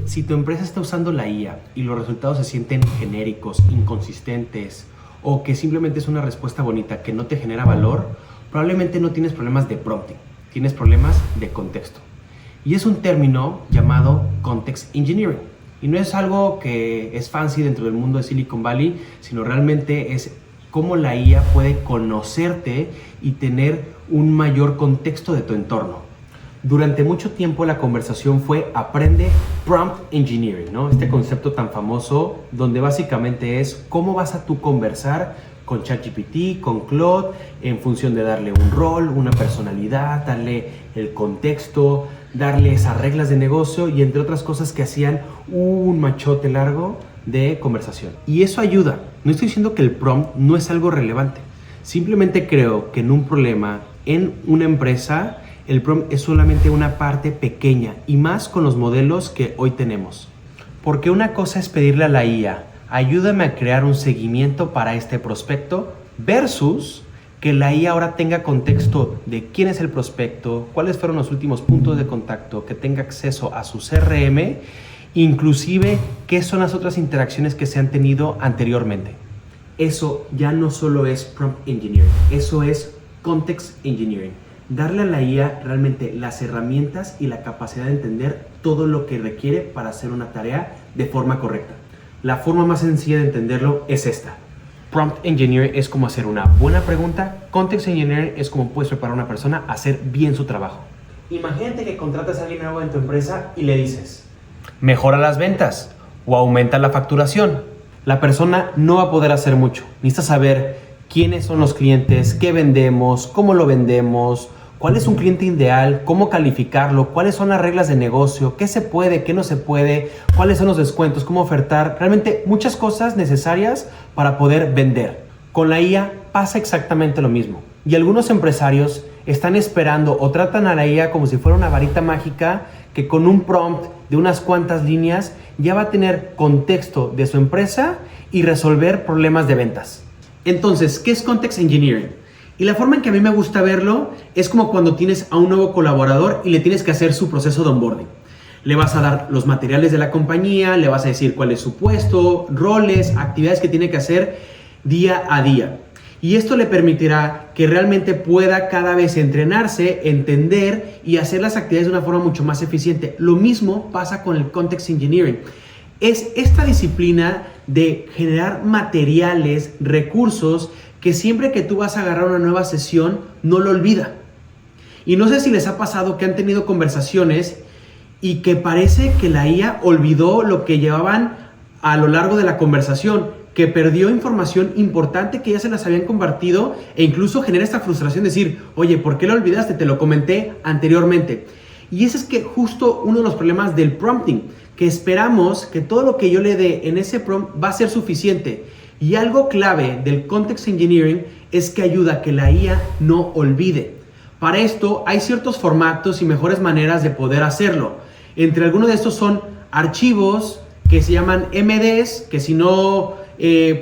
si tu empresa está usando la IA y los resultados se sienten genéricos, inconsistentes o que simplemente es una respuesta bonita que no te genera valor, probablemente no tienes problemas de prompting, tienes problemas de contexto. Y es un término llamado Context Engineering. Y no es algo que es fancy dentro del mundo de Silicon Valley, sino realmente es cómo la IA puede conocerte y tener un mayor contexto de tu entorno. Durante mucho tiempo la conversación fue aprende Prompt Engineering, ¿no? Este concepto tan famoso donde básicamente es cómo vas a tú conversar con ChatGPT, con Claude, en función de darle un rol, una personalidad, darle el contexto, darle esas reglas de negocio y entre otras cosas que hacían un machote largo de conversación. Y eso ayuda. No estoy diciendo que el prompt no es algo relevante. Simplemente creo que en un problema, en una empresa, el prompt es solamente una parte pequeña y más con los modelos que hoy tenemos. Porque una cosa es pedirle a la IA, ayúdame a crear un seguimiento para este prospecto versus que la IA ahora tenga contexto de quién es el prospecto, cuáles fueron los últimos puntos de contacto, que tenga acceso a su CRM, inclusive qué son las otras interacciones que se han tenido anteriormente. Eso ya no solo es Prompt Engineering, eso es Context Engineering. Darle a la IA realmente las herramientas y la capacidad de entender todo lo que requiere para hacer una tarea de forma correcta. La forma más sencilla de entenderlo es esta. Prompt Engineering es como hacer una buena pregunta. Context Engineering es como puedes preparar a una persona a hacer bien su trabajo. Imagínate que contratas a alguien nuevo en tu empresa y le dices, mejora las ventas o aumenta la facturación. La persona no va a poder hacer mucho. Necesita saber quiénes son los clientes, qué vendemos, cómo lo vendemos, cuál es un cliente ideal, cómo calificarlo, cuáles son las reglas de negocio, qué se puede, qué no se puede, cuáles son los descuentos, cómo ofertar. Realmente muchas cosas necesarias para poder vender. Con la IA pasa exactamente lo mismo. Y algunos empresarios están esperando o tratan a la IA como si fuera una varita mágica que con un prompt de unas cuantas líneas ya va a tener contexto de su empresa y resolver problemas de ventas. Entonces, ¿qué es Context Engineering? Y la forma en que a mí me gusta verlo es como cuando tienes a un nuevo colaborador y le tienes que hacer su proceso de onboarding. Le vas a dar los materiales de la compañía, le vas a decir cuál es su puesto, roles, actividades que tiene que hacer día a día. Y esto le permitirá que realmente pueda cada vez entrenarse, entender y hacer las actividades de una forma mucho más eficiente. Lo mismo pasa con el Context Engineering. Es esta disciplina de generar materiales, recursos, que siempre que tú vas a agarrar una nueva sesión, no lo olvida. Y no sé si les ha pasado que han tenido conversaciones y que parece que la IA olvidó lo que llevaban a lo largo de la conversación, que perdió información importante que ya se las habían compartido e incluso genera esta frustración de decir, oye, ¿por qué lo olvidaste? Te lo comenté anteriormente. Y ese es que justo uno de los problemas del prompting, que esperamos que todo lo que yo le dé en ese prompt va a ser suficiente. Y algo clave del Context Engineering es que ayuda a que la IA no olvide. Para esto hay ciertos formatos y mejores maneras de poder hacerlo. Entre algunos de estos son archivos que se llaman MDs, que si no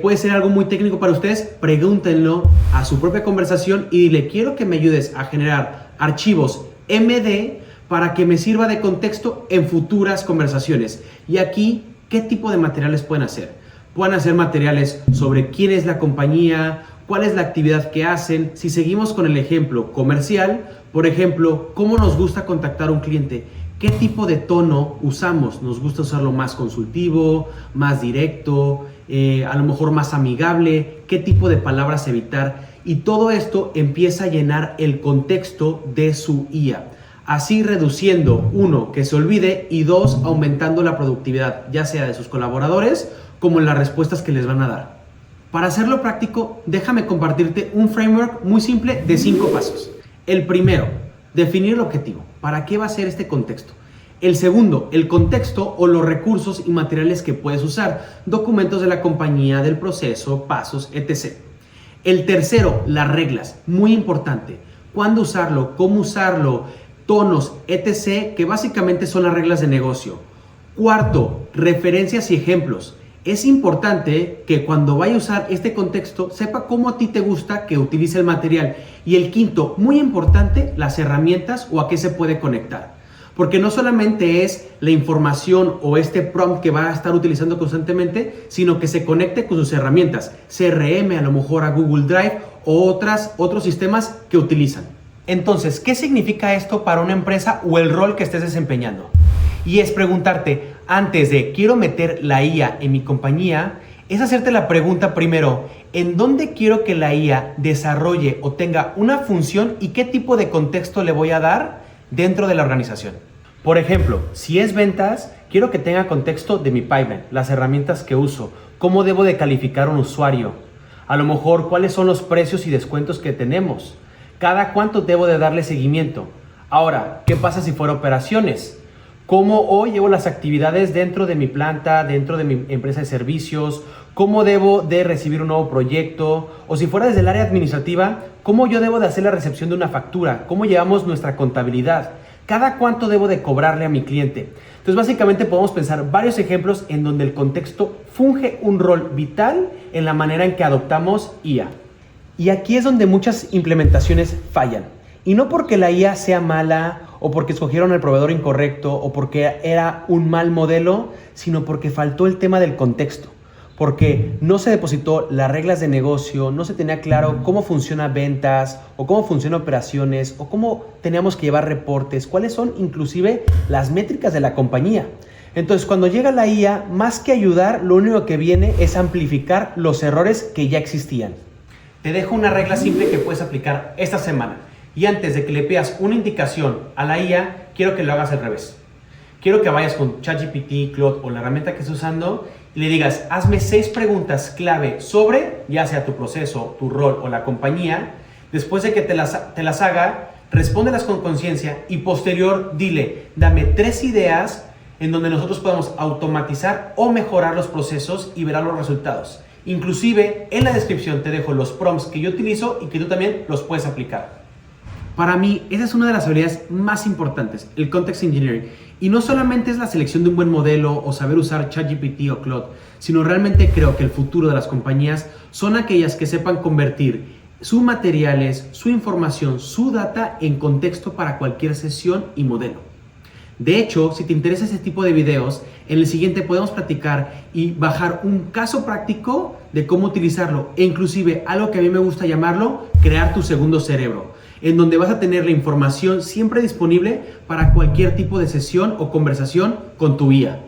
puede ser algo muy técnico para ustedes, pregúntenlo a su propia conversación y dile, quiero que me ayudes a generar archivos MD para que me sirva de contexto en futuras conversaciones. Y aquí, ¿qué tipo de materiales pueden hacer? Pueden hacer materiales sobre quién es la compañía, cuál es la actividad que hacen. Si seguimos con el ejemplo comercial, por ejemplo, cómo nos gusta contactar a un cliente, qué tipo de tono usamos. Nos gusta usarlo más consultivo, más directo, a lo mejor más amigable, qué tipo de palabras evitar. Y todo esto empieza a llenar el contexto de su IA. Así reduciendo, uno, que se olvide y dos, aumentando la productividad, ya sea de sus colaboradores como en las respuestas que les van a dar. Para hacerlo práctico, déjame compartirte un framework muy simple de 5 pasos. El primero, definir el objetivo. ¿Para qué va a ser este contexto? El segundo, el contexto o los recursos y materiales que puedes usar. Documentos de la compañía, del proceso, pasos, etc. El tercero, las reglas. Muy importante. ¿Cuándo usarlo? ¿Cómo usarlo? Tonos, etc. Que básicamente son las reglas de negocio. Cuarto, referencias y ejemplos. Es importante que cuando vaya a usar este contexto sepa cómo a ti te gusta que utilice el material. Y el quinto, muy importante, las herramientas o a qué se puede conectar. Porque no solamente es la información o este prompt que va a estar utilizando constantemente, sino que se conecte con sus herramientas, CRM, a lo mejor a Google Drive o otros sistemas que utilizan. Entonces, ¿qué significa esto para una empresa o el rol que estés desempeñando? Y es preguntarte, antes de quiero meter la IA en mi compañía, es hacerte la pregunta primero, ¿en dónde quiero que la IA desarrolle o tenga una función y qué tipo de contexto le voy a dar dentro de la organización? Por ejemplo, si es ventas, quiero que tenga contexto de mi pipeline, las herramientas que uso, cómo debo de calificar un usuario, a lo mejor cuáles son los precios y descuentos que tenemos, cada cuánto debo de darle seguimiento. Ahora, ¿qué pasa si fuera operaciones? ¿Cómo hoy llevo las actividades dentro de mi planta, dentro de mi empresa de servicios? ¿Cómo debo de recibir un nuevo proyecto? O si fuera desde el área administrativa, ¿cómo yo debo de hacer la recepción de una factura? ¿Cómo llevamos nuestra contabilidad? ¿Cada cuánto debo de cobrarle a mi cliente? Entonces, básicamente podemos pensar varios ejemplos en donde el contexto funge un rol vital en la manera en que adoptamos IA. Y aquí es donde muchas implementaciones fallan. Y no porque la IA sea mala o porque escogieron el proveedor incorrecto o porque era un mal modelo, sino porque faltó el tema del contexto. Porque no se depositó las reglas de negocio, no se tenía claro cómo funciona ventas o cómo funciona operaciones o cómo teníamos que llevar reportes, cuáles son inclusive las métricas de la compañía. Entonces, cuando llega la IA, más que ayudar, lo único que viene es amplificar los errores que ya existían. Te dejo una regla simple que puedes aplicar esta semana. Y antes de que le pidas una indicación a la IA, quiero que lo hagas al revés. Quiero que vayas con ChatGPT, Claude o la herramienta que estés usando y le digas, hazme 6 preguntas clave sobre, ya sea tu proceso, tu rol o la compañía. Después de que te las haga, respóndelas con conciencia y posterior dile, dame 3 ideas en donde nosotros podamos automatizar o mejorar los procesos y verás los resultados. Inclusive en la descripción te dejo los prompts que yo utilizo y que tú también los puedes aplicar. Para mí, esa es una de las habilidades más importantes, el Context Engineering. Y no solamente es la selección de un buen modelo o saber usar ChatGPT o Claude, sino realmente creo que el futuro de las compañías son aquellas que sepan convertir sus materiales, su información, su data en contexto para cualquier sesión y modelo. De hecho, si te interesa este tipo de videos, en el siguiente podemos platicar y bajar un caso práctico de cómo utilizarlo e inclusive algo que a mí me gusta llamarlo, crear tu segundo cerebro, en donde vas a tener la información siempre disponible para cualquier tipo de sesión o conversación con tu IA.